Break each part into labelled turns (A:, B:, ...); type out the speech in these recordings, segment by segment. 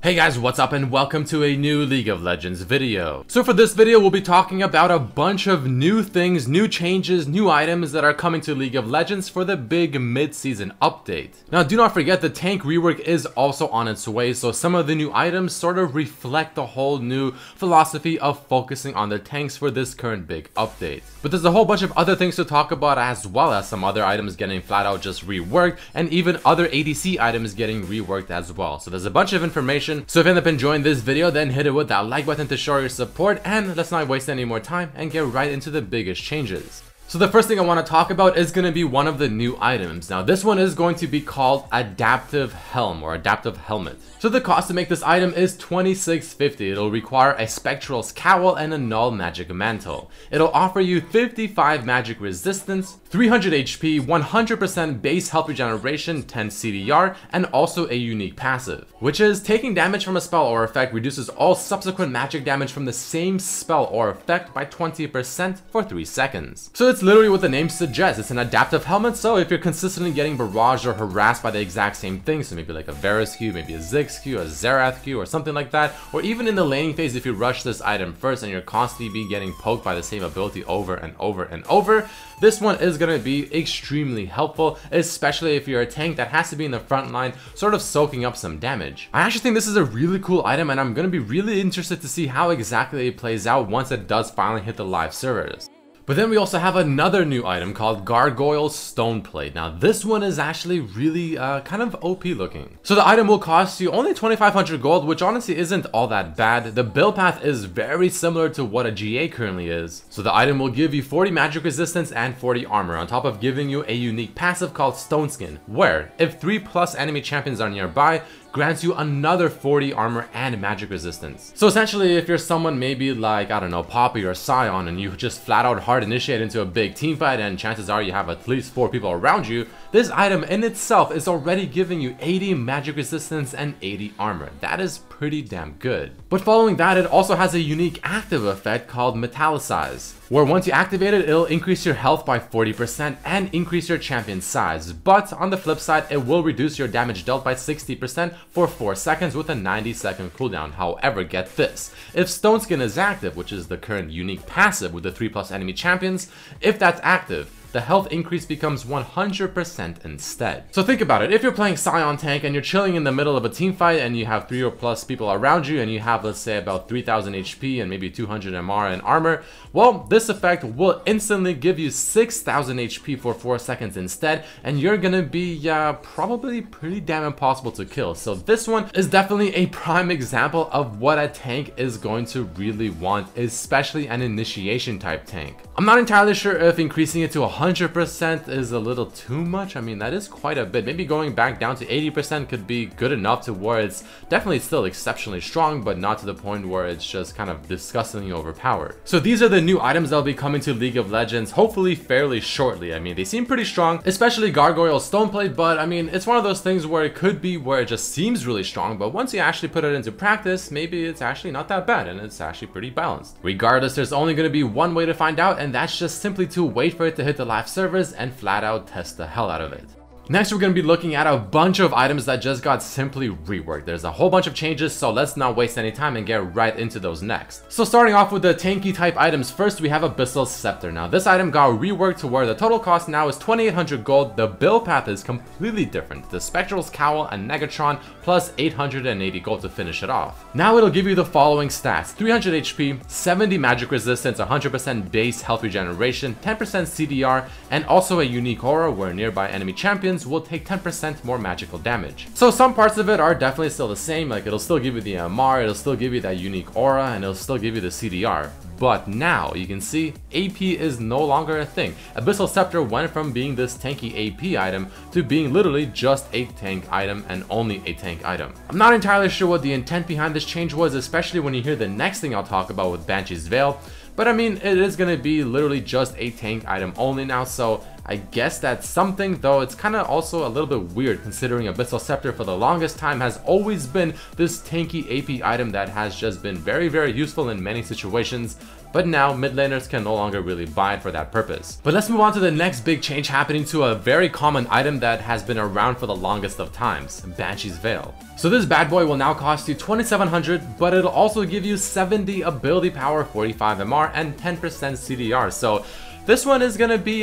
A: Hey guys, what's up and welcome to a new League of Legends video. So for this video, we'll be talking about a bunch of new things, new changes, new items that are coming to League of Legends for the big mid-season update. Now do not forget the tank rework is also on its way, so some of the new items sort of reflect the whole new philosophy of focusing on the tanks for this current big update. But there's a whole bunch of other things to talk about, as well as some other items getting flat out just reworked, and even other ADC items getting reworked as well. So there's a bunch of information. So if you end up enjoying this video, then hit it with that like button to show your support, and let's not waste any more time and get right into the biggest changes. So the first thing I want to talk about is going to be one of the new items. Now this one is going to be called Adaptive Helm or Adaptive Helmet. So the cost to make this item is $26.50. It'll require a Spectral's Cowl and a Null Magic Mantle. It'll offer you 55 magic resistance, 300 HP, 100% base health regeneration, 10 CDR, and also a unique passive, which is taking damage from a spell or effect reduces all subsequent magic damage from the same spell or effect by 20% for 3 seconds. So it's literally what the name suggests. It's an adaptive helmet, so if you're consistently getting barraged or harassed by the exact same thing, so maybe like a Varus Q, maybe a Ziggs Q, a Xerath Q, or something like that, or even in the laning phase if you rush this item first and you're constantly getting poked by the same ability over and over and over, this one is going to be extremely helpful, especially if you're a tank that has to be in the front line sort of soaking up some damage. I actually think this is a really cool item, and I'm going to be really interested to see how exactly it plays out once it does finally hit the live servers. But then we also have another new item called Gargoyle Stoneplate. Now this one is actually really kind of OP looking. So the item will cost you only 2,500 gold, which honestly isn't all that bad. The build path is very similar to what a GA currently is. So the item will give you 40 magic resistance and 40 armor, on top of giving you a unique passive called Stone Skin, where if 3+ enemy champions are nearby, grants you another 40 armor and magic resistance. So essentially, if you're someone maybe like, I don't know, Poppy or Scion, and you just flat out hard initiate into a big team fight and chances are you have at least 4 people around you, this item in itself is already giving you 80 magic resistance and 80 armor. That is pretty damn good. But following that, it also has a unique active effect called Metallicize, where once you activate it, it'll increase your health by 40% and increase your champion size. But on the flip side, it will reduce your damage dealt by 60% for 4 seconds with a 90-second cooldown. However, get this, if Stone Skin is active, which is the current unique passive with the 3+ enemy champions, if that's active, the health increase becomes 100% instead. So think about it, if you're playing Scion tank and you're chilling in the middle of a team fight and you have 3 or plus people around you and you have, let's say, about 3,000 HP and maybe 200 MR and armor, well, this effect will instantly give you 6,000 HP for 4 seconds instead, and you're gonna be probably pretty damn impossible to kill. So this one is definitely a prime example of what a tank is going to really want, especially an initiation type tank. I'm not entirely sure if increasing it to 100% is a little too much. I mean, that is quite a bit. Maybe going back down to 80% could be good enough to where it's definitely still exceptionally strong, but not to the point where it's just kind of disgustingly overpowered. So these are the new items that will be coming to League of Legends, hopefully fairly shortly. I mean, they seem pretty strong, especially Gargoyle Stoneplate, but I mean, it's one of those things where it could be where it just seems really strong, but once you actually put it into practice, maybe it's actually not that bad and it's actually pretty balanced. Regardless, there's only going to be one way to find out, and that's just simply to wait for it to hit the live servers and flat out test the hell out of it. Next, we're going to be looking at a bunch of items that just got simply reworked. There's a whole bunch of changes, so let's not waste any time and get right into those next. So starting off with the tanky type items, first we have Abyssal Scepter. Now this item got reworked to where the total cost now is 2,800 gold. The build path is completely different. The Spectral's Cowl and Negatron plus 880 gold to finish it off. Now it'll give you the following stats: 300 HP, 70 magic resistance, 100% base health regeneration, 10% CDR, and also a unique aura where nearby enemy champions will take 10% more magical damage. So some parts of it are definitely still the same, like it'll still give you the MR, it'll still give you that unique aura, and it'll still give you the CDR. But now you can see AP is no longer a thing. Abyssal Scepter went from being this tanky AP item to being literally just a tank item and only a tank item. I'm not entirely sure what the intent behind this change was, especially when you hear the next thing I'll talk about with Banshees Veil. But I mean, it is going to be literally just a tank item only now, so I guess that's something, though it's kind of also a little bit weird considering Abyssal Scepter for the longest time has always been this tanky AP item that has just been very, very useful in many situations. But now mid laners can no longer really buy it for that purpose. But let's move on to the next big change happening to a very common item that has been around for the longest of times, Banshees Veil. So this bad boy will now cost you 2700, but it'll also give you 70 ability power, 45 MR, and 10% CDR. So this one is gonna be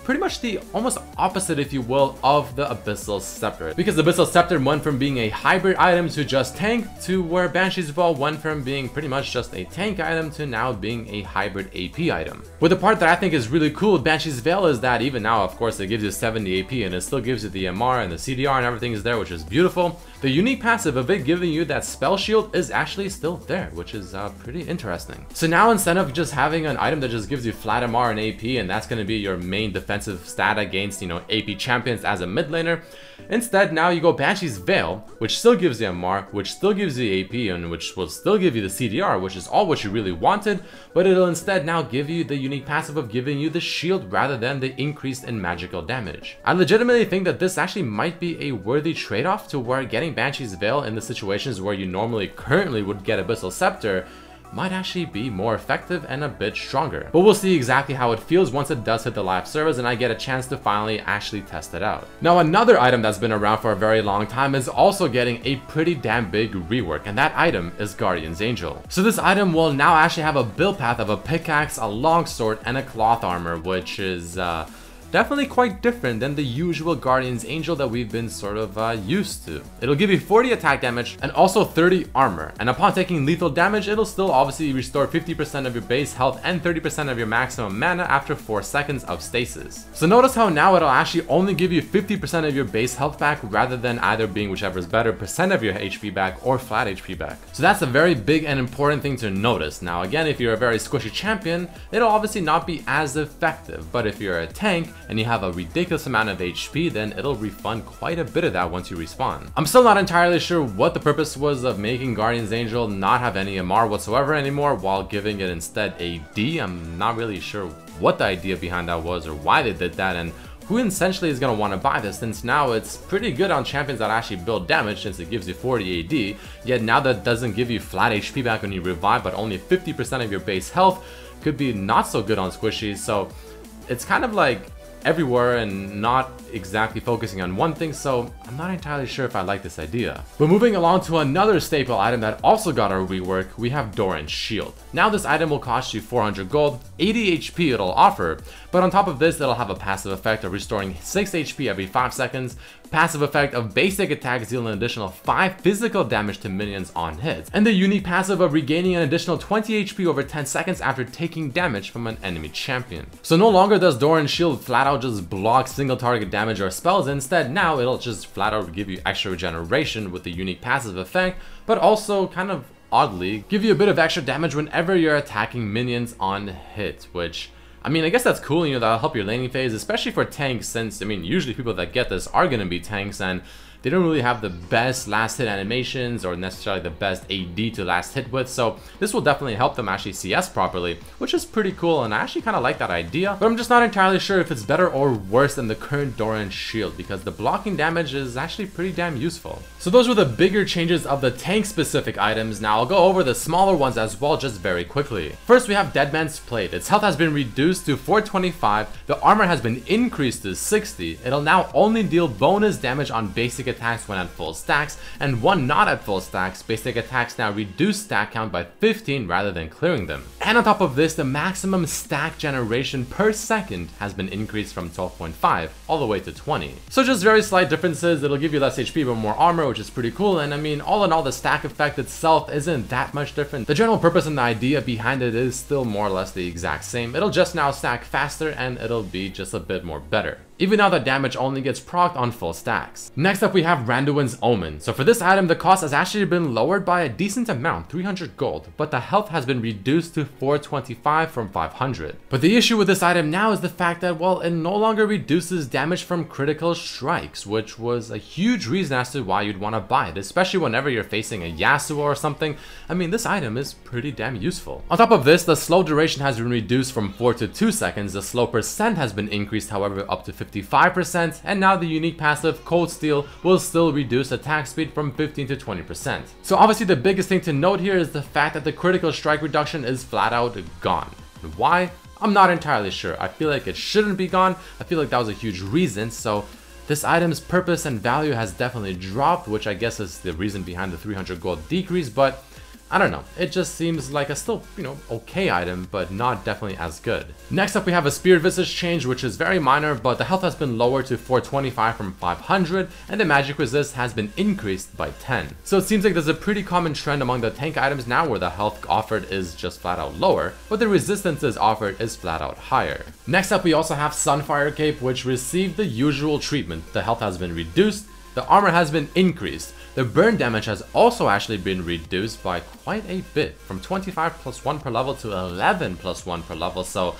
A: pretty much the almost opposite, if you will, of the Abyssal Scepter. Because the Abyssal Scepter went from being a hybrid item to just tank, to where Banshees Veil went from being pretty much just a tank item to now being a hybrid AP item. But the part that I think is really cool with Banshees Veil is that even now, of course, it gives you 70 AP and it still gives you the MR and the CDR and everything is there, which is beautiful. The unique passive of it giving you that spell shield is actually still there, which is pretty interesting. So now instead of just having an item that just gives you flat MR and AP and that's going to be your main defensive stat against, you know, AP champions as a mid laner, instead now you go Banshees Veil, which still gives you MR, which still gives you AP, and which will still give you the CDR, which is all what you really wanted, but it'll instead now give you the unique passive of giving you the shield rather than the increase in magical damage. I legitimately think that this actually might be a worthy trade-off to where getting Banshees Veil in the situations where you normally currently would get Abyssal Scepter might actually be more effective and a bit stronger. But we'll see exactly how it feels once it does hit the live servers and I get a chance to finally actually test it out. Now another item that's been around for a very long time is also getting a pretty damn big rework, and that item is Guardian's Angel. So this item will now actually have a build path of a pickaxe, a longsword, and a cloth armor, which is definitely quite different than the usual Guardian's Angel that we've been sort of used to. It'll give you 40 attack damage and also 30 armor, and upon taking lethal damage, it'll still obviously restore 50% of your base health and 30% of your maximum mana after 4 seconds of stasis. So notice how now it'll actually only give you 50% of your base health back rather than either being whichever is better, percent of your HP back or flat HP back. So that's a very big and important thing to notice. Now again, if you're a very squishy champion, it'll obviously not be as effective, but if you're a tank and you have a ridiculous amount of HP, then it'll refund quite a bit of that once you respawn. I'm still not entirely sure what the purpose was of making Guardian's Angel not have any MR whatsoever anymore while giving it instead AD. I'm not really sure what the idea behind that was or why they did that, and who essentially is going to want to buy this, since now it's pretty good on champions that actually build damage since it gives you 40 AD, yet now that doesn't give you flat HP back when you revive but only 50% of your base health could be not so good on squishies. So it's kind of like everywhere and not exactly focusing on one thing, so I'm not entirely sure if I like this idea. But moving along to another staple item that also got a rework, we have Doran Shield. Now this item will cost you 400 gold, 80 HP it'll offer, but on top of this it'll have a passive effect of restoring 6 HP every 5 seconds, passive effect of basic attacks deal an additional 5 physical damage to minions on hits, and the unique passive of regaining an additional 20 HP over 10 seconds after taking damage from an enemy champion. So no longer does Doran Shield flat out just block single target damage or spells, instead now it'll just flat out give you extra regeneration with the unique passive effect, but also kind of oddly give you a bit of extra damage whenever you're attacking minions on hit, which, I mean, I guess that's cool, you know, that'll help your laning phase, especially for tanks, since, I mean, usually people that get this are gonna be tanks and they don't really have the best last hit animations or necessarily the best AD to last hit with, so this will definitely help them actually CS properly, which is pretty cool, and I actually kind of like that idea, but I'm just not entirely sure if it's better or worse than the current Doran Shield, because the blocking damage is actually pretty damn useful. So those were the bigger changes of the tank specific items. Now I'll go over the smaller ones as well just very quickly. First we have Deadman's Plate. Its health has been reduced to 425, the armor has been increased to 60, it'll now only deal bonus damage on basic attacks when at full stacks, and when not at full stacks, basic attacks now reduce stack count by 15 rather than clearing them. And on top of this, the maximum stack generation per second has been increased from 12.5 all the way to 20. So just very slight differences. It'll give you less HP but more armor, which is pretty cool, and I mean, all in all, the stack effect itself isn't that much different. The general purpose and the idea behind it is still more or less the exact same. It'll just now stack faster and it'll be just a bit more better. even now that damage only gets procced on full stacks. Next up we have Randuin's Omen. So for this item, the cost has actually been lowered by a decent amount, 300 gold, but the health has been reduced to 425 from 500. But the issue with this item now is the fact that, well, it no longer reduces damage from critical strikes, which was a huge reason as to why you'd want to buy it, especially whenever you're facing a Yasuo or something. I mean, this item is pretty damn useful. On top of this, the slow duration has been reduced from 4 to 2 seconds, the slow percent has been increased, however, up to 55%, and now the unique passive Cold Steel will still reduce attack speed from 15 to 20%. So obviously the biggest thing to note here is the fact that the critical strike reduction is flat out gone. Why? I'm not entirely sure. I feel like it shouldn't be gone. I feel like that was a huge reason, so this item's purpose and value has definitely dropped, which I guess is the reason behind the 300 gold decrease, but I don't know, it just seems like a still, okay item, but not definitely as good. Next up we have a Spirit Visage change, which is very minor, but the health has been lowered to 425 from 500, and the magic resist has been increased by 10. So it seems like there's a pretty common trend among the tank items now where the health offered is just flat out lower, but the resistances offered is flat out higher. Next up we also have Sunfire Cape, which received the usual treatment. The health has been reduced, the armor has been increased. The burn damage has also actually been reduced by quite a bit, from 25 plus 1 per level to 11 plus 1 per level, so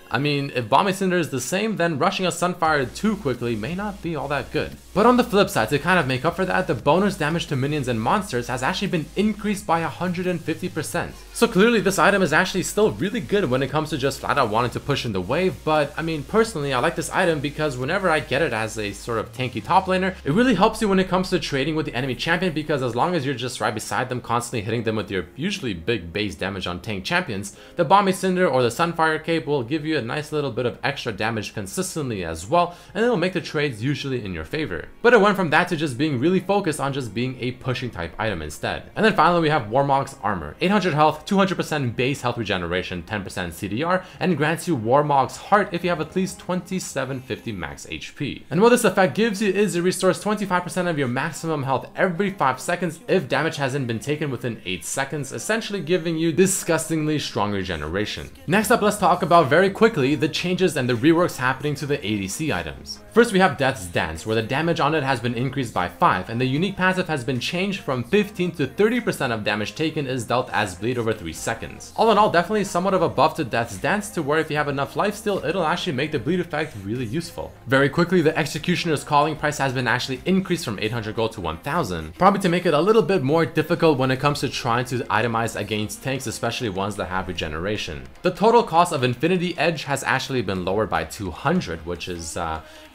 A: I mean, if Bombing Cinder is the same, then rushing a Sunfire too quickly may not be all that good. But on the flip side, to kind of make up for that, the bonus damage to minions and monsters has actually been increased by 150%. So clearly this item is actually still really good when it comes to just flat out wanting to push in the wave, but I mean, personally I like this item because whenever I get it as a sort of tanky top laner, it really helps you when it comes to trading with the enemy champion, because as long as you're just right beside them, constantly hitting them with your usually big base damage on tank champions, the Bombing Cinder or the Sunfire Cape will give you a nice little bit of extra damage consistently as well, and it'll make the trades usually in your favor. But it went from that to just being really focused on just being a pushing type item instead. And then finally we have Warmog's Armor. 800 health, 200% base health regeneration, 10% CDR, and grants you Warmog's Heart if you have at least 2750 max HP. And what this effect gives you is it restores 25% of your maximum health every 5 seconds if damage hasn't been taken within 8 seconds, essentially giving you disgustingly strong regeneration. Next up, let's talk about very quickly the changes and the reworks happening to the ADC items. First we have Death's Dance, where the damage on it has been increased by 5, and the unique passive has been changed from 15 to 30% of damage taken is dealt as bleed over 3 seconds. All in all, definitely somewhat of a buff to Death's Dance, to where if you have enough lifesteal, it'll actually make the bleed effect really useful. Very quickly, the Executioner's Calling price has been actually increased from 800 gold to 1000, probably to make it a little bit more difficult when it comes to trying to itemize against tanks, especially ones that have regeneration. The total cost of Infinity Edge has actually been lowered by 200, which is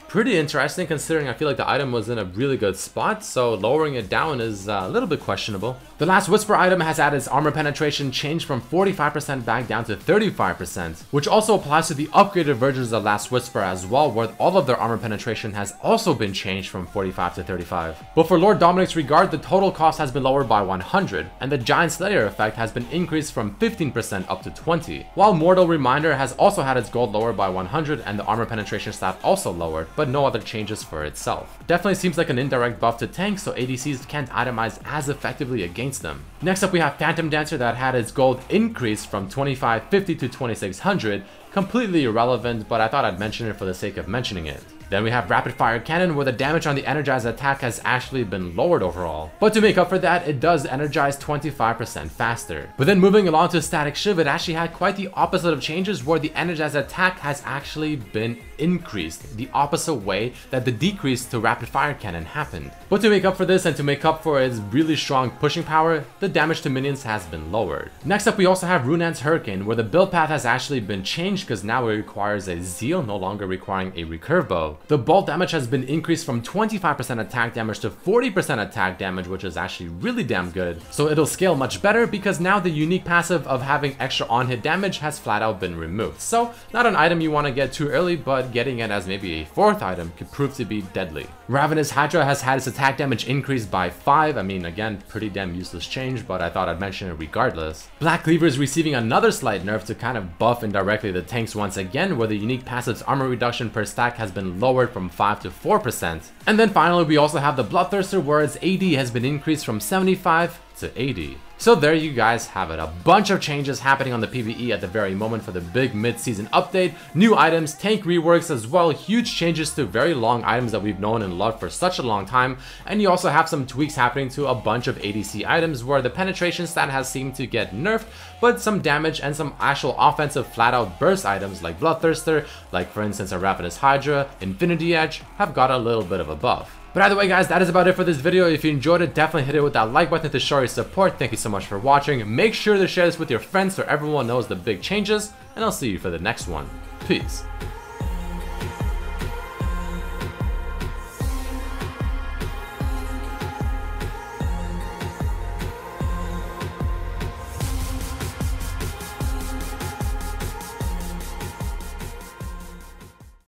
A: pretty interesting considering I feel like the item was in a really good spot, so lowering it down is a little bit questionable. The Last Whisper item has had its armor penetration changed from 45% back down to 35%, which also applies to the upgraded versions of Last Whisper as well, where all of their armor penetration has also been changed from 45 to 35. But for Lord Dominic's Regard, the total cost has been lowered by 100, and the Giant Slayer effect has been increased from 15% up to 20, while Mortal Reminder has also had its gold lowered by 100 and the armor penetration stat also lowered, but no other changes for itself. Definitely seems like an indirect buff to tanks, so ADCs can't itemize as effectively against them. Next up we have Phantom Dancer that had its gold increased from 2550 to 2600, completely irrelevant, but I thought I'd mention it for the sake of mentioning it. Then we have Rapid Fire Cannon, where the damage on the energized attack has actually been lowered overall. But to make up for that, it does energize 25% faster. But then moving along to Static Shiv, it actually had quite the opposite of changes, where the energized attack has actually been increased, the opposite way that the decrease to Rapid Fire Cannon happened. But to make up for this and to make up for its really strong pushing power, the damage to minions has been lowered. Next up we also have Runaan's Hurricane, where the build path has actually been changed because now it requires a Zeal, no longer requiring a recurve bow. The bolt damage has been increased from 25% attack damage to 40% attack damage, which is actually really damn good. So it'll scale much better because now the unique passive of having extra on-hit damage has flat out been removed. So not an item you want to get too early, but getting it as maybe a 4th item could prove to be deadly. Ravenous Hydra has had its attack damage increased by 5. I mean, again, pretty damn useless change, but I thought I'd mention it regardless. Black Cleaver is receiving another slight nerf to kind of buff indirectly the tanks once again, where the unique passive's armor reduction per stack has been lowered from 5 to 4%. And then finally we also have the Bloodthirster, where its AD has been increased from 75 to 80. So there you guys have it, a bunch of changes happening on the PvE at the very moment for the big mid-season update, new items, tank reworks as well, huge changes to very long items that we've known and loved for such a long time, and you also have some tweaks happening to a bunch of ADC items where the penetration stat has seemed to get nerfed, but some damage and some actual offensive flat-out burst items like Bloodthirster, like for instance a Ravenous Hydra, Infinity Edge, have got a little bit of a buff. But either way guys, that is about it for this video. If you enjoyed it, definitely hit it with that like button to show your support. Thank you so much for watching. Make sure to share this with your friends so everyone knows the big changes, and I'll see you for the next one. Peace.